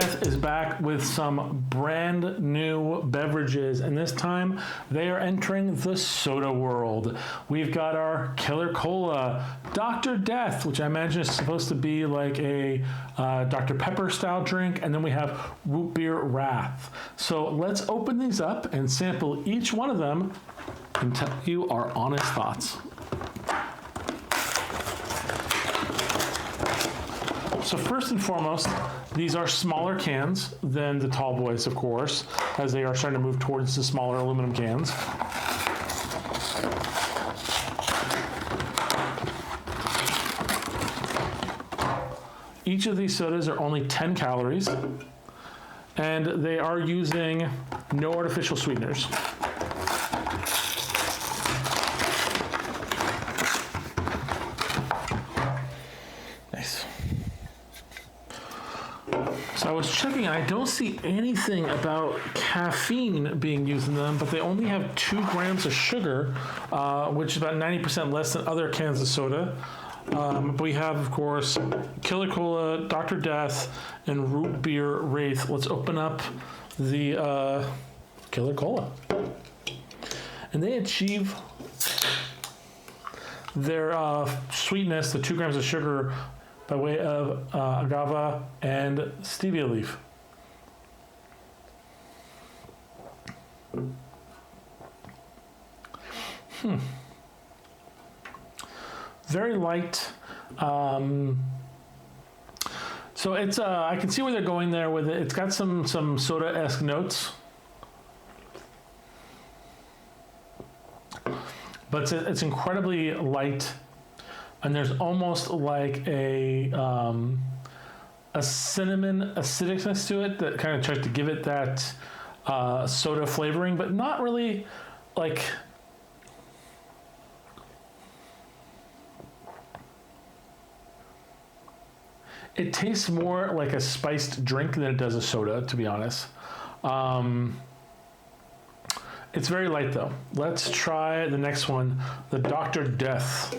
Death is back with some brand new beverages, and this time they are entering the soda world. We've got our Killer Cola, Dr. Death, which I imagine is supposed to be like a Dr. Pepper style drink, and then we have Rootbeer Wrath. So let's open these up and sample each one of them and tell you our honest thoughts. So first and foremost, these are smaller cans than the tall boys, of course, as they are starting to move towards the smaller aluminum cans. Each of these sodas are only 10 calories, and they are using no artificial sweeteners. Nice. So I was checking, I don't see anything about caffeine being used in them, but they only have 2 grams of sugar, which is about 90% less than other cans of soda. We have, of course, Killer Cola, Dr. Death, and Rootbeer Wraith. Let's open up the Killer Cola. And they achieve their sweetness, the 2 grams of sugar, by way of agave and stevia leaf. Very light. So it's I can see where they're going there with it. It's got some soda-esque notes, but it's incredibly light. And there's almost like a cinnamon acidicness to it that kind of tries to give it that soda flavoring, but not really like. It tastes more like a spiced drink than it does a soda, to be honest. It's very light though. Let's try the next one, the Dr. Death.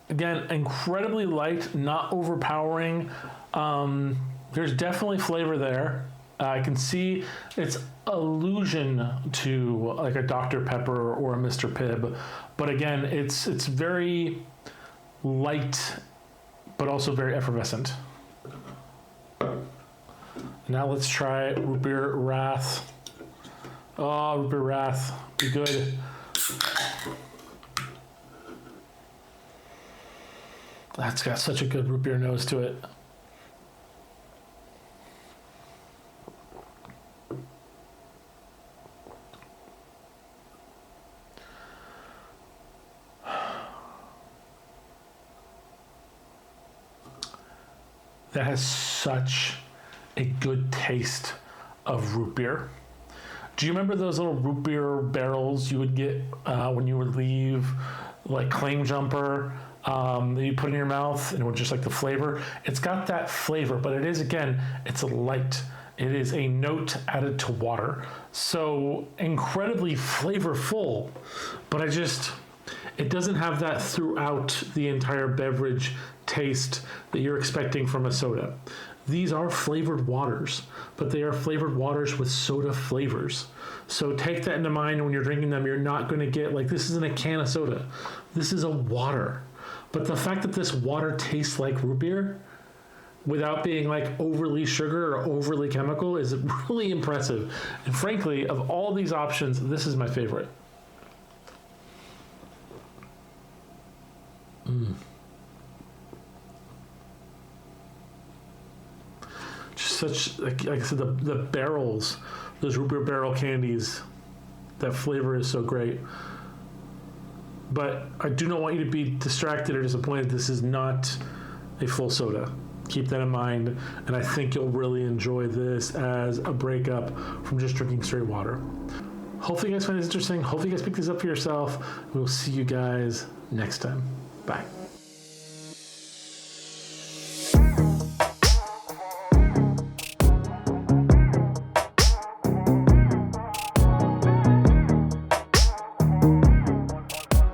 Again, incredibly light, not overpowering. There's definitely flavor there. I can see its allusion to like a Dr. Pepper or a Mr. Pibb, but again, it's very light, but also very effervescent. Now let's try Rootbeer Wrath. Oh, Rootbeer Wrath, be good. That's got such a good root beer nose to it. That has such a good taste of root beer. Do you remember those little root beer barrels you would get when you would leave like Claim Jumper? That you put in your mouth and it would just like the flavor. It's got that flavor, but it is, again, it's light. It is a note added to water. So incredibly flavorful, but it doesn't have that throughout the entire beverage taste that you're expecting from a soda. These are flavored waters, but they are flavored waters with soda flavors. So take that into mind when you're drinking them. You're not going to get like, this isn't a can of soda. This is a water. But the fact that this water tastes like root beer without being like overly sugar or overly chemical is really impressive. And frankly, of all these options, this is my favorite. Just such, like I said, the barrels, those root beer barrel candies, that flavor is so great. But I do not want you to be distracted or disappointed. This is not a full soda. Keep that in mind, and I think you'll really enjoy this as a breakup from just drinking straight water. Hopefully you guys find this interesting. Hopefully you guys pick this up for yourself. We'll see you guys next time. Bye.